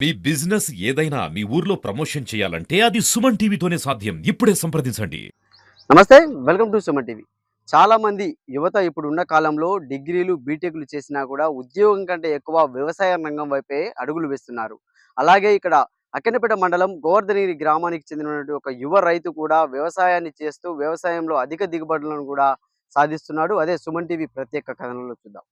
మీ business ఏదైనా మీ ఊర్లో promotion చేయాలంటే అది సుమన్ టీవీతోనే సాధ్యం. ఇప్పుడే సంప్రదించండి. నమస్తే. Welcome to Suman TV. చాలామంది యువత ఇప్పుడున్న కాలంలో డిగ్రీలు, బీటెక్‌లు చేసినా కూడా ఉద్యోగం కంటే ఎక్కువ వ్యవసాయ రంగం వైపే అడుగులు వేస్తున్నారు. అలాగే ఇక్కడ అక్కెన్నపేట మండలం గోవర్ధనగిరి గ్రామానికి చెందినటువంటి ఒక యువ రైతు కూడా వ్యవసాయాన్ని చేస్తూ వ్యవసాయంలో అధిక దిగుబడులను కూడా సాధిస్తున్నాడు. అదే సుమన్ టీవీ ప్రత్యేక కథనంలో చూద్దాం.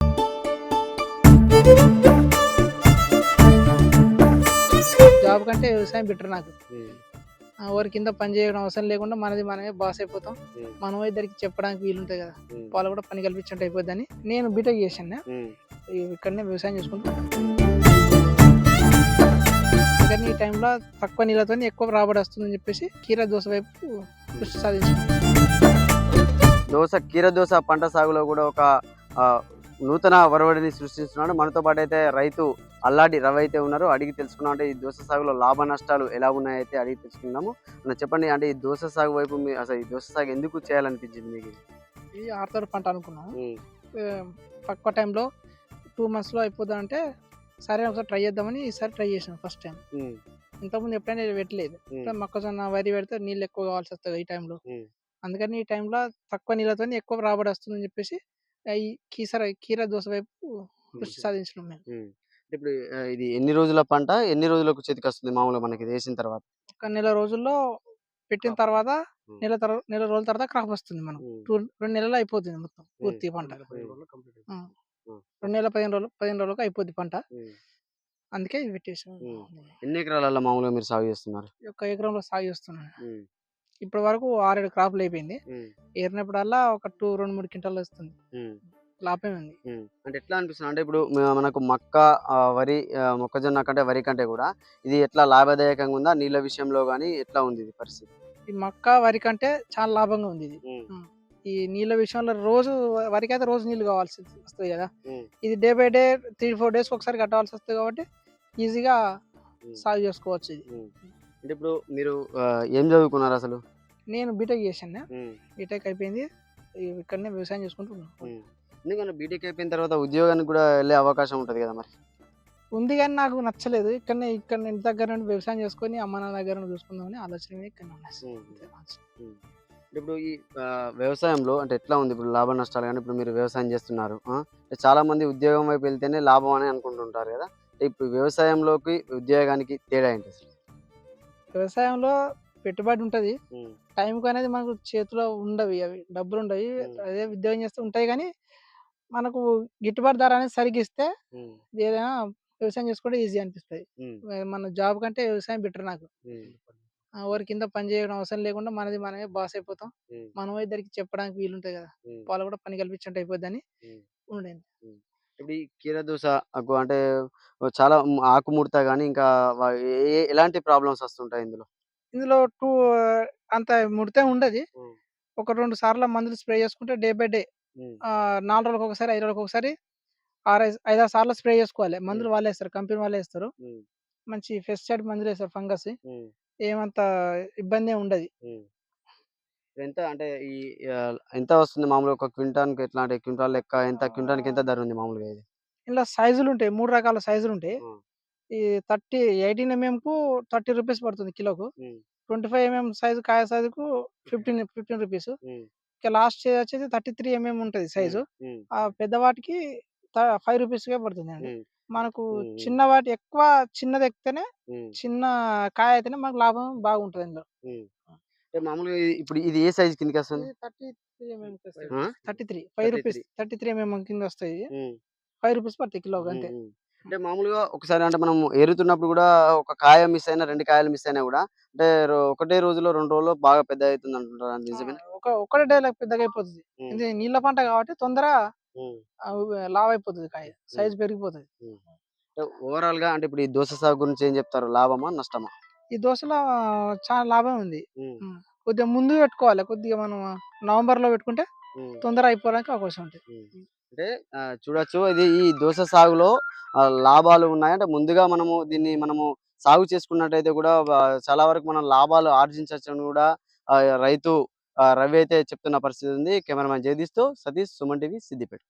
జాబ్ కంటే వ్యవసాయం బెటర్ నాకు. హ్మ్. ఎవరి కింద పని చేయడం అవసరం లేకుండా మనది మనమే బాస్ అయిపోతాం. హ్మ్. మనం ఇద్దరికి చెప్పడానికి వీలుంటాయి కదా. హ్మ్. వాళ్ళు కూడా పని కల్పించినట్టు అయిపోద్దని నేను బీటెక్ చేశాను. హ్మ్. ఇక్కడనే వ్యవసాయం చేసుకుంటూ కానీ ఈ టైంలో తక్కువ నీళ్ళతో ఎక్కువ రాబడి వస్తుందని చెప్పేసి కీరా దోశ వైపు కృషి సాధించాను. కీర దోస పంట సాగులో కూడా ఒక నూతన ఒరవడిని సృష్టిస్తున్నాడు. మనతో పాటు అయితే రైతు అల్లాడి రవి అయితే ఉన్నారు. అడిగి తెలుసుకున్నాం. అంటే ఈ దోస సాగులో లాభ నష్టాలు ఎలా ఉన్నాయైతే అడిగి తెలుసుకుందాము. చెప్పండి, అంటే ఈ దోస సాగు వైపు అసలు ఈ దోస సాగు ఎందుకు చేయాలనిపించింది మీకు? ఈ ఆరుతడి పంట అనుకున్నాం. ఉమ్, తక్కువ టైంలో 2 monthsలో అయిపోద్దాం అంటే సరే ఒకసారి ట్రై చేద్దామని ఈసారి ట్రై చేసాను ఫస్ట్ టైం. ఉమ్, ఇంతకుముందు ఎప్పుడైనా పెట్టలేదు. మొక్కజొన్న వరి పెడితే నీళ్ళు ఎక్కువ కావాల్సి వస్తుంది ఈ టైంలో. ఉమ్, అందుకని ఈ టైంలో తక్కువ నీళ్ళతో ఎక్కువ రాబడి వస్తుందని చెప్పేసి ఈ కీర దోశ వైపు కృషి సాధించడం మేము. ఉమ్. ఇప్పుడు ఇది ఎన్ని రోజుల పంట, ఎన్ని రోజులకు చేతికి వస్తుంది మామూలుగా మనకి ఇది వేసిన తర్వాత? ఒక నెల రోజుల్లో పెట్టిన తర్వాత ఉమ్, నెల రోజుల తర్వాత క్రాప్ వస్తుంది మనకు. ఉమ్, 2 నెలల్లో అయిపోతుంది మొత్తం పూర్తి పంట. 2 నెలల 15 రోజులకు అయిపోద్ది పంట. ఉమ్, అందుకే ఇది పెట్టేసాం. ఉమ్. ఎన్ని ఎకరాలలో మామూలుగా మీరు సాగు చేస్తున్నారు? ఒక ఎకరంలో సాగు చేస్తున్నాను. ఉమ్, ఇప్పటి వరకు 6-7 క్రాప్లు అయిపోయింది. ఉమ్, ఏరినప్పుడల్లా ఒక 2-3 క్వింటాలు వస్తుంది. ఉమ్. లాభమే ఉంది. అంటే ఎట్లా అనిపిస్తుంది అంటే ఇప్పుడు మనకు మక్క, వరి, మొక్కజొన్న కంటే వరి కంటే కూడా ఇది ఎట్లా లాభదాయకంగా ఉందా? నీళ్ళ విషయంలో గానీ ఎట్లా ఉంది ఇది పరిస్థితి? ఈ మక్క వరి కంటే చాలా లాభంగా ఉంది ఇది. ఈ నీళ్ళ విషయంలో వరికైతే రోజు నీళ్ళు కావాల్సి వస్తుంది కదా. ఇది డే బై డే 3-4 డేస్కి ఒకసారి కట్టవలసి వస్తుంది కాబట్టి ఈజీగా సాగు చేసుకోవచ్చు ఇది. అంటే ఇప్పుడు మీరు ఏం చదువుకున్నారు అసలు? నేను బీటెక్ చేశాను. బీటెక్ అయిపోయింది. ఇక్కడనే వ్యవసాయం చేసుకుంటున్నాను. ఎందుకంటే బీటెక్ అయిపోయిన తర్వాత ఉద్యోగానికి కూడా వెళ్ళే అవకాశం ఉంటుంది కదా మరి? ఉంది కానీ నాకు నచ్చలేదు. ఇక్కడ ఇంటి దగ్గర నుండి వ్యవసాయం చేసుకొని అమ్మ నాన్న దగ్గర నుండి చూసుకుందామని ఆలోచన ఇక్కడ ఇప్పుడు ఈ వ్యవసాయంలో అంటే ఎట్లా ఉంది ఇప్పుడు లాభ నష్టాలు? కానీ ఇప్పుడు మీరు వ్యవసాయం చేస్తున్నారు. చాలా మంది ఉద్యోగం వైపు వెళ్తేనే లాభం అని అనుకుంటుంటారు కదా. ఇప్పుడు వ్యవసాయంలోకి ఉద్యోగానికి తేడా ఏంటి అసలు? వ్యవసాయంలో పెట్టుబడి ఉంటుంది. టైంకి అనేది మనకు చేతిలో ఉండవి, అవి డబ్బులు ఉండవి. అదే ఉద్యోగం చేస్తూ ఉంటాయి కానీ మనకు గిట్టుబాటు ధర అనేది సరిగ్గా ఇస్తే ఏదైనా వ్యవసాయం చేసుకుంటే ఈజీ అనిపిస్తుంది. మన జాబ్ కంటే వ్యవసాయం బెటర్ నాకు. ఎవరి కింద పని చేయడం అవసరం లేకుండా మనది మనమే బాస్ అయిపోతాం. మనం ఇద్దరికి చెప్పడానికి వీలుంటాయి కదా. వాళ్ళు కూడా పని కల్పించినట్టు అయిపోద్దని ఉండేది. ఇప్పుడు ఈ కీర దోస అంటే చాలా ఆకుముడత కానీ ఇంకా ఎలాంటి ప్రాబ్లమ్స్ వస్తుంటాయి ఇందులో? ఇందులో అంత ముడితే ఉండదు. ఒక 2 సార్లు మందులు స్ప్రే చేసుకుంటే డే బై డే 4 రోజులకు ఒకసారి, 5 రోజులకు ఒకసారి 5-6 సార్లు స్ప్రే చేసుకోవాలి. మందులు వాళ్ళే ఇస్తారు, కంపెనీ వాళ్ళే ఇస్తారు. మంచి పెస్టిసైడ్ మందులు వేస్తారు ఫంగస్. ఏమంత ఇబ్బంది ఏమి ఉండదు. ఎంత అంటే ఎంత వస్తుంది మామూలుగా ఒక క్వింటాల్‌కి? ఎట్లా అంటే క్వింటాల్ లెక్క ఎంత, క్వింటాల్‌కి ఎంత ధర ఉంది మామూలుగా ఇది? ఇలా సైజులు ఉంటాయి. 3 రకాల సైజులు ఉంటాయి. ఈ 18 ఎంఎంకు 30 రూపీస్ పడుతుంది కిలోకు. 25 ఎంఎం సైజు కాయ సైజుకు 15 రూపీస్. ఇక లాస్ట్ వచ్చేసి 33 ఎంఎం ఉంటది సైజు. ఆ పెద్ద వాటికి 5 రూపీస్‌కే పడుతుందండి. మనకు చిన్న వాటి ఎక్కువ చిన్నది ఎక్కితేనే చిన్న కాయ అయితేనే మనకు లాభం బాగుంటది ఇందులో. అంటే మామూలుగా ఇప్పుడు ఇది ఏ సైజ్ కిందకి వస్తుంది? 33 ఎంఎంకి వస్తాయి. 33 5 రూపీస్ 33 ఎంఎం కింద వస్తాయి. 5 రూపీస్ పడతాయి కిలోకి అంతే. అంటే మామూలుగా ఒకసారి అంటే మనం ఏరుతున్నప్పుడు కూడా ఒక కాయ మిస్ అయినా, 2 కాయలు మిస్ అయినా కూడా అంటే ఒకటే రోజులో 2 రోజుల్లో బాగా పెద్ద అవుతుంది అంటుంటారు. అది నిజమేనా? ఒకటే డేలో పెద్దగా అయిపోతుంది. ఇది నీళ్ళ పంట కాబట్టి తొందరగా లావు అయిపోతుంది కాయ. సైజ్ పెరిగిపోతుంది. ఓవరాల్‌గా అంటే ఇప్పుడు ఈ దోస సాగు గురించి ఏం చెప్తారు? లాభమా? నష్టమా? ఈ దోసలో చాలా లాభం ఉంది. కొద్దిగా ముందు పెట్టుకోవాలి. కొద్దిగా మనం నవంబర్‌లో పెట్టుకుంటే తొందరగా అయిపోవడానికి అవకాశం ఉంటుంది. అంటే చూడొచ్చు ఇది ఈ దోస సాగులో లాభాలు ఉన్నాయి. అంటే ముందుగా దీన్ని సాగు చేసుకున్నట్టయితే కూడా చాలా వరకు మనం లాభాలు ఆర్జించొచ్చని కూడా రైతు రవి అయితే చెప్తున్న పరిస్థితి ఉంది. కెమెరామెన్ జగదీష్‌తో సతీష్, సుమన్ టీవీ, సిద్దిపేట.